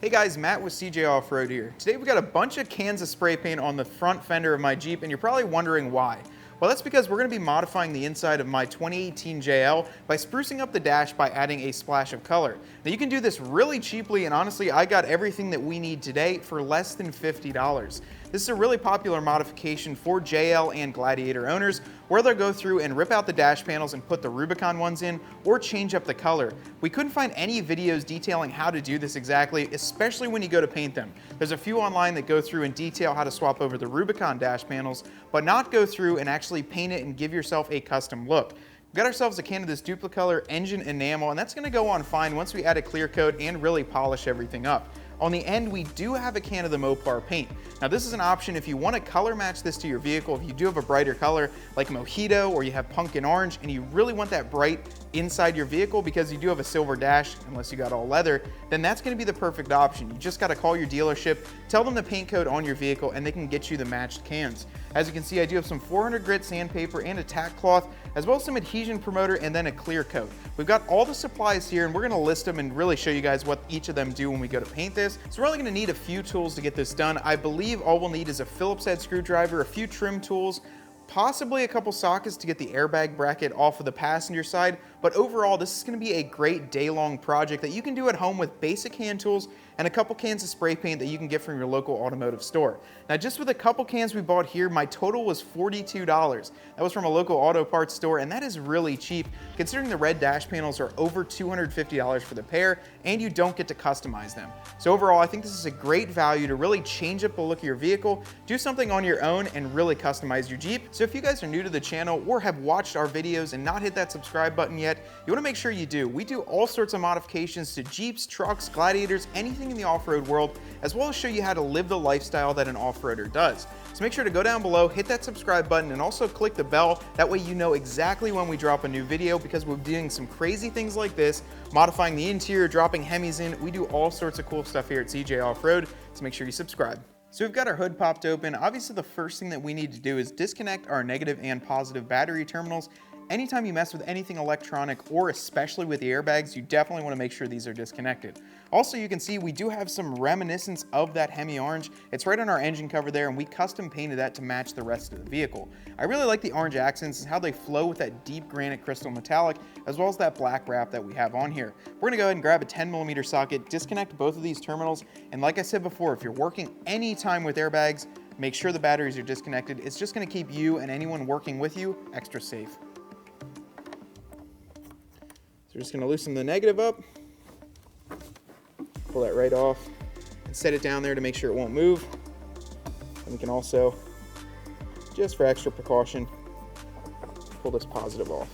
Hey guys, Matt with CJ Off-Road here. Today we've got a bunch of cans of spray paint on the front fender of my Jeep, and you're probably wondering why. Well, that's because we're going to be modifying the inside of my 2018 JL by sprucing up the dash by adding a splash of color. Now you can do this really cheaply, and honestly, I got everything that we need today for less than $50. This is a really popular modification for JL and Gladiator owners, where they'll go through and rip out the dash panels and put the Rubicon ones in, or change up the color. We couldn't find any videos detailing how to do this exactly, especially when you go to paint them. There's a few online that go through and detail how to swap over the Rubicon dash panels, but not go through and actually paint it and give yourself a custom look. We've got ourselves a can of this Duplicolor engine enamel, and that's going to go on fine once we add a clear coat and really polish everything up. On the end, we do have a can of the Mopar paint. Now this is an option if you want to color match this to your vehicle. If you do have a brighter color like Mojito, or you have pumpkin orange and you really want that bright inside your vehicle because you do have a silver dash, unless you got all leather, then that's going to be the perfect option. You just got to call your dealership, tell them the paint code on your vehicle, and they can get you the matched cans. As you can see, I do have some 400 grit sandpaper and a tack cloth, as well as some adhesion promoter and then a clear coat. We've got all the supplies here, and we're going to list them and really show you guys what each of them do when we go to paint this. So we're only going to need a few tools to get this done. I believe all we'll need is a Phillips head screwdriver, a few trim tools, possibly a couple sockets to get the airbag bracket off of the passenger side, but overall this is going to be a great day-long project that you can do at home with basic hand tools and a couple cans of spray paint that you can get from your local automotive store. Now just with a couple cans we bought here, my total was $42. That was from a local auto parts store, and that is really cheap considering the red dash panels are over $250 for the pair, and you don't get to customize them. So overall, I think this is a great value to really change up the look of your vehicle, do something on your own, and really customize your Jeep. So if you guys are new to the channel or have watched our videos and not hit that subscribe button yet, you want to make sure you do. We do all sorts of modifications to Jeeps, trucks, Gladiators, anything in the off-road world, as well as show you how to live the lifestyle that an off-roader does. So make sure to go down below, hit that subscribe button, and also click the bell. That way you know exactly when we drop a new video, because we're doing some crazy things like this, modifying the interior, dropping Hemis in. We do all sorts of cool stuff here at CJ Off-Road, so make sure you subscribe. So we've got our hood popped open. Obviously the first thing that we need to do is disconnect our negative and positive battery terminals. Anytime you mess with anything electronic, or especially with the airbags, you definitely want to make sure these are disconnected. Also, you can see we do have some reminiscence of that Hemi orange. It's right on our engine cover there, and we custom painted that to match the rest of the vehicle. I really like the orange accents and how they flow with that deep granite crystal metallic, as well as that black wrap that we have on here. We're gonna go ahead and grab a 10mm socket, disconnect both of these terminals, and like I said before, if you're working anytime with airbags, make sure the batteries are disconnected. It's just gonna keep you and anyone working with you extra safe. So we're just going to loosen the negative up, pull that right off, and set it down there to make sure it won't move. And we can also, just for extra precaution, pull this positive off.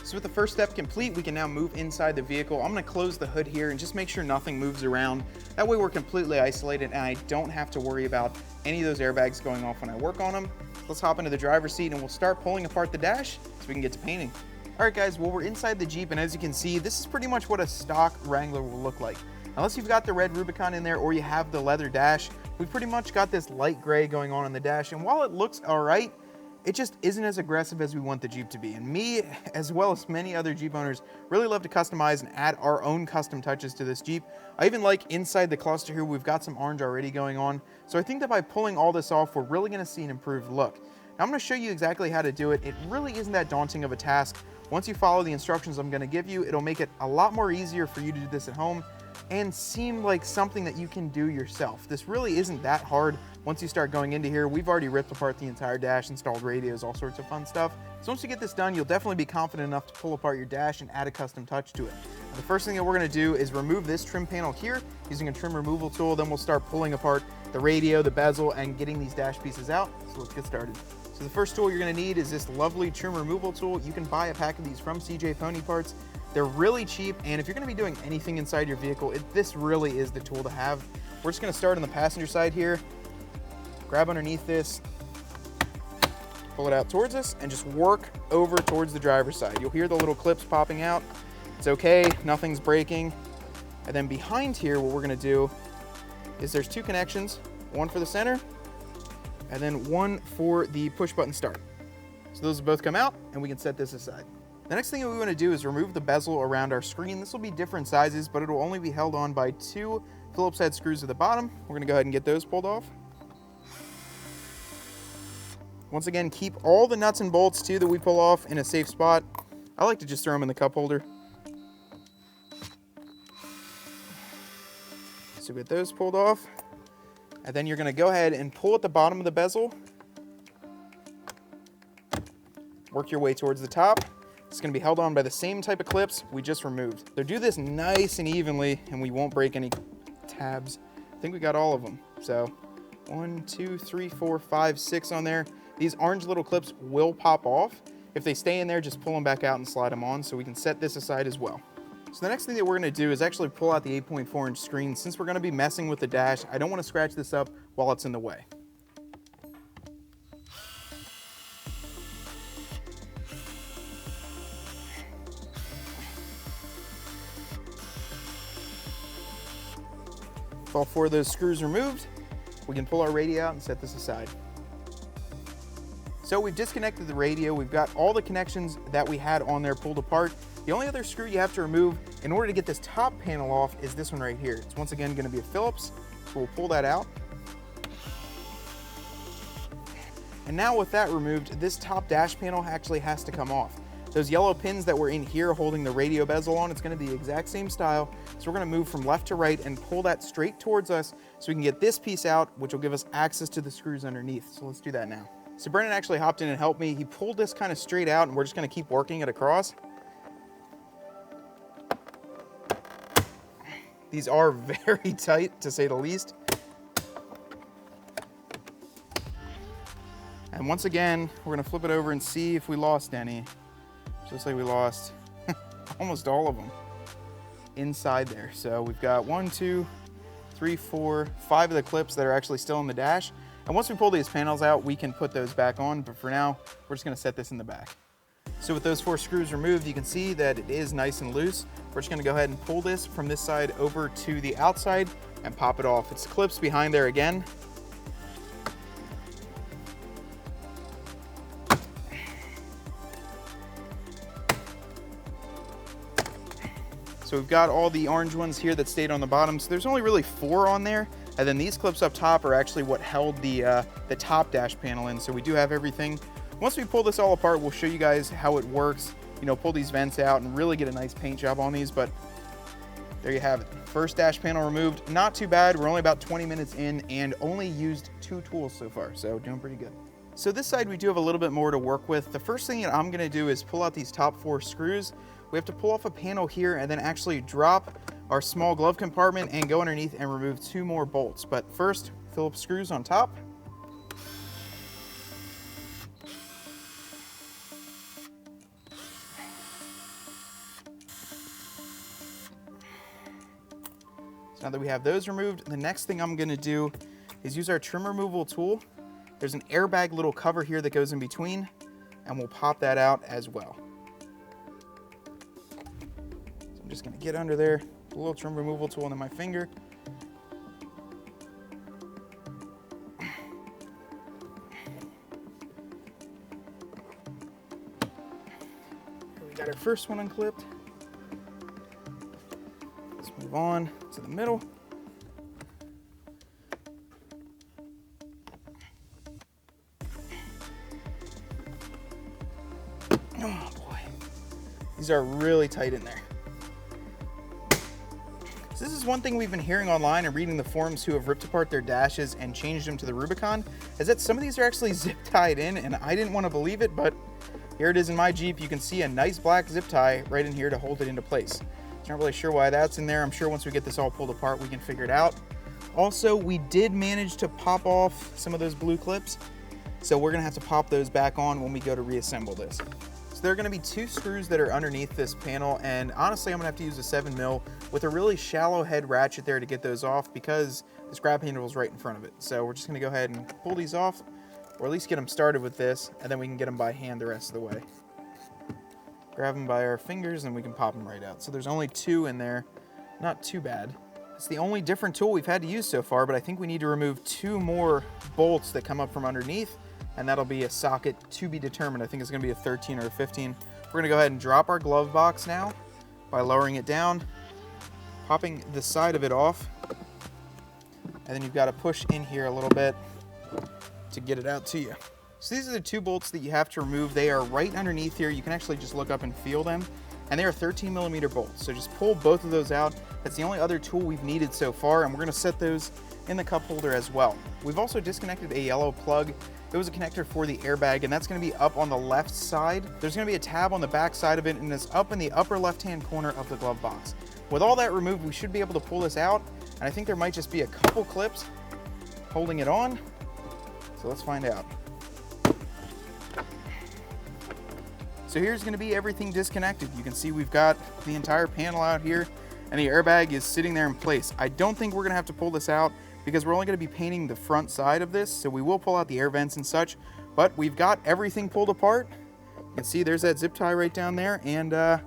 So with the first step complete, we can now move inside the vehicle. I'm going to close the hood here and just make sure nothing moves around. That way we're completely isolated and I don't have to worry about any of those airbags going off when I work on them. Let's hop into the driver's seat and we'll start pulling apart the dash so we can get to painting. All right guys, well we're inside the Jeep, and as you can see, this is pretty much what a stock Wrangler will look like. Unless you've got the red Rubicon in there or you have the leather dash, we've pretty much got this light gray going on the dash, and while it looks all right, it just isn't as aggressive as we want the Jeep to be. And me, as well as many other Jeep owners, really love to customize and add our own custom touches to this Jeep. I even like inside the cluster here, we've got some orange already going on. So I think that by pulling all this off, we're really gonna see an improved look. Now I'm gonna show you exactly how to do it. It really isn't that daunting of a task. Once you follow the instructions I'm gonna give you, it'll make it a lot more easier for you to do this at home and seem like something that you can do yourself. This really isn't that hard. Once you start going into here, we've already ripped apart the entire dash, installed radios, all sorts of fun stuff. So once you get this done, you'll definitely be confident enough to pull apart your dash and add a custom touch to it. Now, the first thing that we're gonna do is remove this trim panel here using a trim removal tool. Then we'll start pulling apart the radio, the bezel, and getting these dash pieces out. So let's get started. So the first tool you're gonna need is this lovely trim removal tool. You can buy a pack of these from CJ Pony Parts. They're really cheap, and if you're gonna be doing anything inside your vehicle, this really is the tool to have. We're just gonna start on the passenger side here, grab underneath this, pull it out towards us, and just work over towards the driver's side. You'll hear the little clips popping out. It's okay, nothing's breaking. And then behind here, what we're gonna do is there's two connections, one for the center, and then one for the push button start. So those will both come out, and we can set this aside. The next thing that we want to do is remove the bezel around our screen. This will be different sizes, but it will only be held on by 2 Phillips head screws at the bottom. We're going to go ahead and get those pulled off. Once again, keep all the nuts and bolts too that we pull off in a safe spot. I like to just throw them in the cup holder. So get those pulled off. And then you're going to go ahead and pull at the bottom of the bezel. Work your way towards the top. It's going to be held on by the same type of clips we just removed. They'll do this nice and evenly, and we won't break any tabs. I think we got all of them. So 1, 2, 3, 4, 5, 6 on there. These orange little clips will pop off. If they stay in there, just pull them back out and slide them on, so we can set this aside as well. So the next thing that we're going to do is actually pull out the 8.4-inch screen. Since we're going to be messing with the dash, I don't want to scratch this up while it's in the way. With all 4 of those screws removed, we can pull our radio out and set this aside. So we've disconnected the radio. We've got all the connections that we had on there pulled apart. The only other screw you have to remove in order to get this top panel off is this one right here. It's once again going to be a Phillips, so we'll pull that out. And now with that removed, this top dash panel actually has to come off. Those yellow pins that were in here holding the radio bezel on, it's going to be the exact same style. So we're going to move from left to right and pull that straight towards us so we can get this piece out, which will give us access to the screws underneath. So let's do that now. So Brennan actually hopped in and helped me. He pulled this kind of straight out, and we're just going to keep working it across. These are very tight, to say the least. And once again, we're going to flip it over and see if we lost any. Just like we lost almost all of them inside there. So we've got 1, 2, 3, 4, 5 of the clips that are actually still in the dash. And once we pull these panels out, we can put those back on, but for now, we're just gonna set this in the back. So with those 4 screws removed, you can see that it is nice and loose. We're just gonna go ahead and pull this from this side over to the outside and pop it off. It's clips behind there again. So we've got all the orange ones here that stayed on the bottom. So there's only really 4 on there. And then these clips up top are actually what held the top dash panel in. So we do have everything. Once we pull this all apart, we'll show you guys how it works. You know, pull these vents out and really get a nice paint job on these. But there you have it. First dash panel removed. Not too bad. We're only about 20 minutes in and only used 2 tools so far. So doing pretty good. So this side, we do have a little bit more to work with. The first thing that I'm gonna do is pull out these top 4 screws. We have to pull off a panel here and then actually drop our small glove compartment and go underneath and remove 2 more bolts. But first, Phillips screws on top. So now that we have those removed, the next thing I'm gonna do is use our trim removal tool. There's an airbag little cover here that goes in between, and we'll pop that out as well. So I'm just gonna get under there, a little trim removal tool into my finger. We got our first one unclipped. Let's move on to the middle. Oh boy, these are really tight in there. So this is one thing we've been hearing online and reading the forums who have ripped apart their dashes and changed them to the Rubicon, is that some of these are actually zip tied in, and I didn't want to believe it, but here it is in my Jeep. You can see a nice black zip tie right in here to hold it into place. Not really sure why that's in there. I'm sure once we get this all pulled apart, we can figure it out. Also, we did manage to pop off some of those blue clips, so we're gonna have to pop those back on when we go to reassemble this. So there are gonna be 2 screws that are underneath this panel, and honestly, I'm gonna have to use a 7mm with a really shallow head ratchet there to get those off because this grab handle is right in front of it. So we're just gonna go ahead and pull these off, or at least get them started with this, and then we can get them by hand the rest of the way. Grab them by our fingers and we can pop them right out. So there's only 2 in there, not too bad. It's the only different tool we've had to use so far, but I think we need to remove 2 more bolts that come up from underneath, and that'll be a socket to be determined. I think it's gonna be a 13 or a 15. We're gonna go ahead and drop our glove box now by lowering it down, popping the side of it off, and then you've got to push in here a little bit to get it out to you. So these are the 2 bolts that you have to remove. They are right underneath here. You can actually just look up and feel them, and they are 13mm bolts. So just pull both of those out. That's the only other tool we've needed so far, and we're gonna set those in the cup holder as well. We've also disconnected a yellow plug. It was a connector for the airbag, and that's gonna be up on the left side. There's gonna be a tab on the back side of it, and it's up in the upper left-hand corner of the glove box. With all that removed, we should be able to pull this out, and I think there might just be a couple clips holding it on. So let's find out. So here's gonna be everything disconnected. You can see we've got the entire panel out here, and the airbag is sitting there in place. I don't think we're gonna have to pull this out because we're only gonna be painting the front side of this, so we will pull out the air vents and such, but we've got everything pulled apart. You can see there's that zip tie right down there, and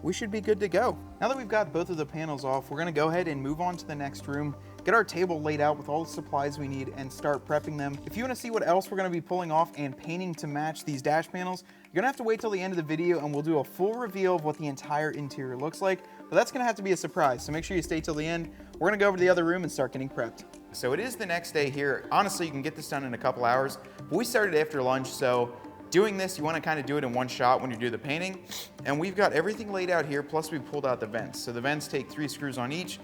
we should be good to go. Now that we've got both of the panels off, we're gonna go ahead and move on to the next room, get our table laid out with all the supplies we need, and start prepping them. If you wanna see what else we're gonna be pulling off and painting to match these dash panels, you're gonna have to wait till the end of the video and we'll do a full reveal of what the entire interior looks like, but that's gonna have to be a surprise, so make sure you stay till the end. We're gonna go over to the other room and start getting prepped. So it is the next day here. Honestly, you can get this done in a couple hours, but we started after lunch, so doing this, you want to kind of do it in one shot when you do the painting. And we've got everything laid out here, plus we pulled out the vents. So the vents take 3 screws on each.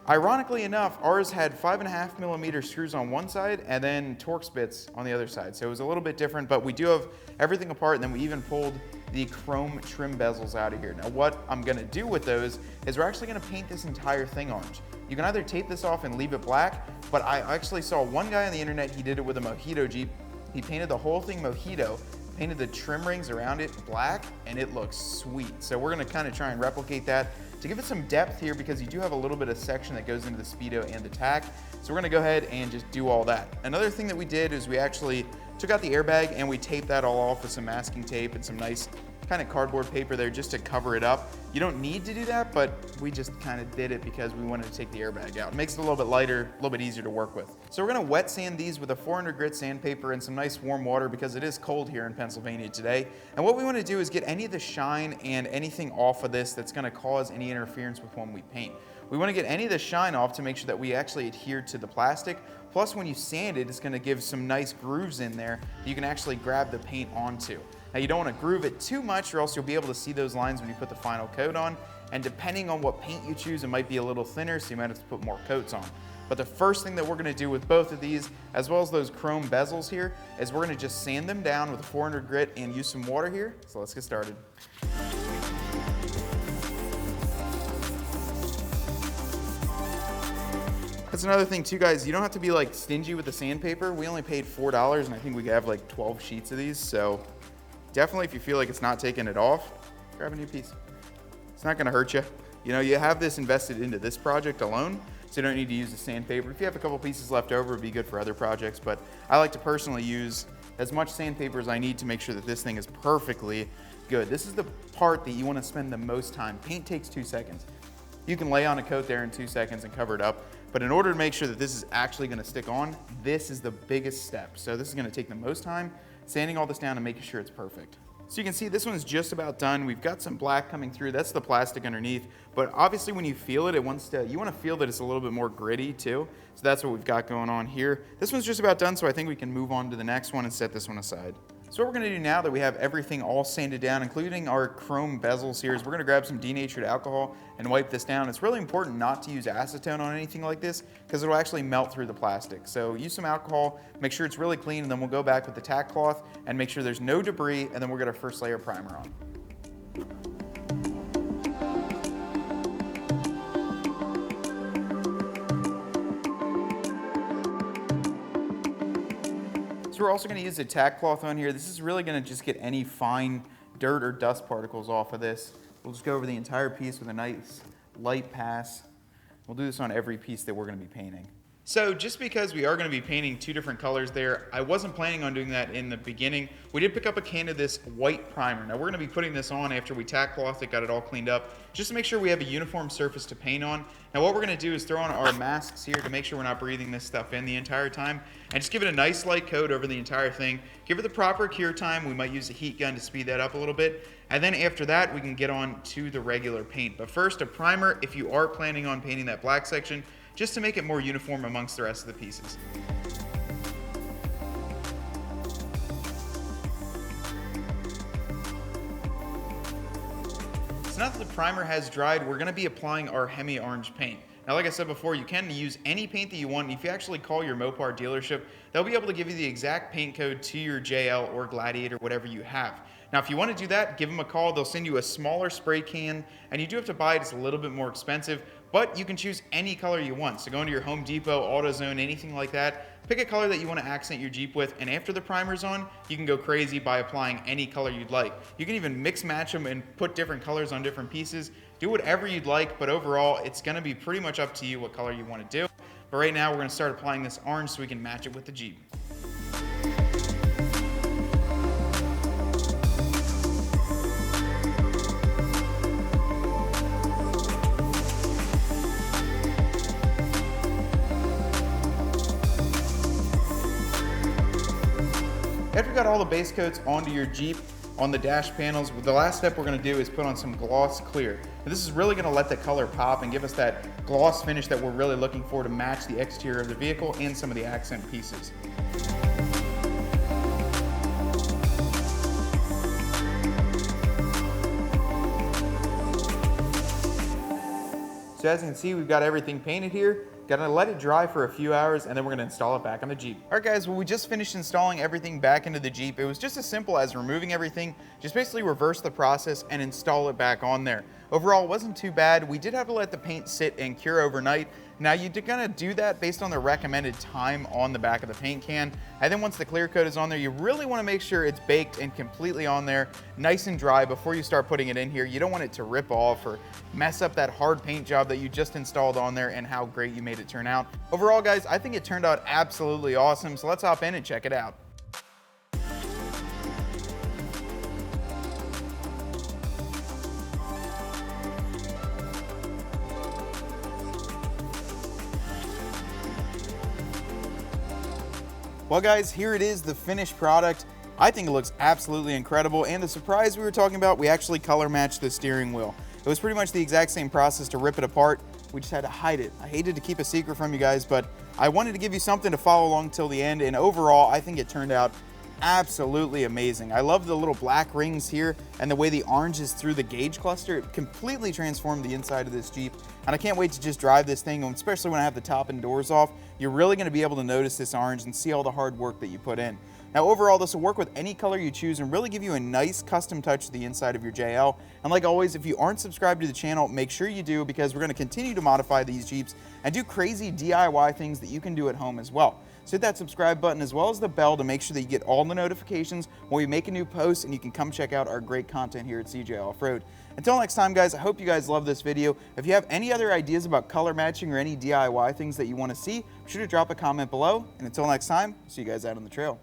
Ironically enough, ours had 5.5mm screws on one side and then Torx bits on the other side. So it was a little bit different, but we do have everything apart, and then we even pulled the chrome trim bezels out of here. Now what I'm gonna do with those is we're actually gonna paint this entire thing orange. You can either tape this off and leave it black, but I actually saw one guy on the internet, he did it with a Mojito Jeep. He painted the whole thing Mojito, painted the trim rings around it black, and it looks sweet. So we're gonna kind of try and replicate that to give it some depth here, because you do have a little bit of section that goes into the Speedo and the tack. So we're gonna go ahead and just do all that. Another thing that we did is we actually took out the airbag and we taped that all off with some masking tape and some nice kind of cardboard paper there just to cover it up. You don't need to do that, but we just kind of did it because we wanted to take the airbag out. It makes it a little bit lighter, a little bit easier to work with. So we're gonna wet sand these with a 400 grit sandpaper and some nice warm water because it is cold here in Pennsylvania today. And what we wanna do is get any of the shine and anything off of this that's gonna cause any interference with when we paint. We wanna get any of the shine off to make sure that we actually adhere to the plastic. Plus when you sand it, it's gonna give some nice grooves in there that you can actually grab the paint onto. Now you don't want to groove it too much or else you'll be able to see those lines when you put the final coat on, and depending on what paint you choose, it might be a little thinner, so you might have to put more coats on. But the first thing that we're going to do with both of these, as well as those chrome bezels here, is we're going to just sand them down with a 400 grit and use some water here. So let's get started. That's another thing too, guys. You don't have to be like stingy with the sandpaper. We only paid $4 and I think we have like 12 sheets of these, so definitely, if you feel like it's not taking it off, grab a new piece. It's not gonna hurt you. You know, you have this invested into this project alone, so you don't need to use the sandpaper. If you have a couple pieces left over, it'd be good for other projects, but I like to personally use as much sandpaper as I need to make sure that this thing is perfectly good. This is the part that you wanna spend the most time. Paint takes 2 seconds. You can lay on a coat there in 2 seconds and cover it up, but in order to make sure that this is actually gonna stick on, this is the biggest step. So this is gonna take the most time, sanding all this down and making sure it's perfect. So you can see this one's just about done. We've got some black coming through. That's the plastic underneath. But obviously when you feel it, you want to feel that it's a little bit more gritty too. So that's what we've got going on here. This one's just about done, so I think we can move on to the next one and set this one aside. So what we're gonna do now that we have everything all sanded down, including our chrome bezels here, is we're gonna grab some denatured alcohol and wipe this down. It's really important not to use acetone on anything like this because it'll actually melt through the plastic. So use some alcohol, make sure it's really clean, and then we'll go back with the tack cloth and make sure there's no debris, and then we'll get our first layer primer on. So we're also going to use the tack cloth on here. This is really going to just get any fine dirt or dust particles off of this. We'll just go over the entire piece with a nice light pass. We'll do this on every piece that we're going to be painting. So just because we are going to be painting two different colors there, I wasn't planning on doing that in the beginning. We did pick up a can of this white primer. Now we're going to be putting this on after we tack cloth it, got it all cleaned up, just to make sure we have a uniform surface to paint on. Now what we're going to do is throw on our masks here to make sure we're not breathing this stuff in the entire time, and just give it a nice light coat over the entire thing. Give it the proper cure time. We might use a heat gun to speed that up a little bit. And then after that, we can get on to the regular paint. But first, a primer if you are planning on painting that black section, just to make it more uniform amongst the rest of the pieces. So now that the primer has dried, we're going to be applying our Hemi Orange paint. Now, like I said before, you can use any paint that you want. If you actually call your Mopar dealership, they'll be able to give you the exact paint code to your JL or Gladiator, whatever you have. Now, if you want to do that, give them a call. They'll send you a smaller spray can, and you do have to buy it. It's a little bit more expensive, but you can choose any color you want. So go into your Home Depot, AutoZone, anything like that. Pick a color that you want to accent your Jeep with, and after the primer's on, you can go crazy by applying any color you'd like. You can even mix match them and put different colors on different pieces. Do whatever you'd like, but overall, it's going to be pretty much up to you what color you want to do. But right now, we're going to start applying this orange so we can match it with the Jeep. After you got all the base coats onto your Jeep, on the dash panels, the last step we're going to do is put on some gloss clear. Now, this is really going to let the color pop and give us that gloss finish that we're really looking for to match the exterior of the vehicle and some of the accent pieces. So as you can see, we've got everything painted here. Gotta let it dry for a few hours, and then we're gonna install it back on the Jeep. All right, guys, well, we just finished installing everything back into the Jeep. It was just as simple as removing everything, just basically reverse the process and install it back on there. Overall, it wasn't too bad. We did have to let the paint sit and cure overnight. Now, you're gonna do that based on the recommended time on the back of the paint can. And then once the clear coat is on there, you really wanna make sure it's baked and completely on there, nice and dry before you start putting it in here. You don't want it to rip off or mess up that hard paint job that you just installed on there and how great you made it turn out. Overall, guys, I think it turned out absolutely awesome. So let's hop in and check it out. Well, guys, here it is, the finished product. I think it looks absolutely incredible, and the surprise we were talking about, we actually color matched the steering wheel. It was pretty much the exact same process to rip it apart. We just had to hide it. I hated to keep a secret from you guys, but I wanted to give you something to follow along till the end, and overall, I think it turned out absolutely amazing. I love the little black rings here and the way the orange is through the gauge cluster. It completely transformed the inside of this Jeep, and I can't wait to just drive this thing, especially when I have the top and doors off. You're really going to be able to notice this orange and see all the hard work that you put in. Now, overall, this will work with any color you choose and really give you a nice custom touch to the inside of your JL. And like always, if you aren't subscribed to the channel, make sure you do, because we're going to continue to modify these Jeeps and do crazy DIY things that you can do at home as well. So hit that subscribe button as well as the bell to make sure that you get all the notifications when we make a new post, and you can come check out our great content here at CJ Off-Road. Until next time, guys, I hope you guys love this video. If you have any other ideas about color matching or any DIY things that you want to see, be sure to drop a comment below. And until next time, see you guys out on the trail.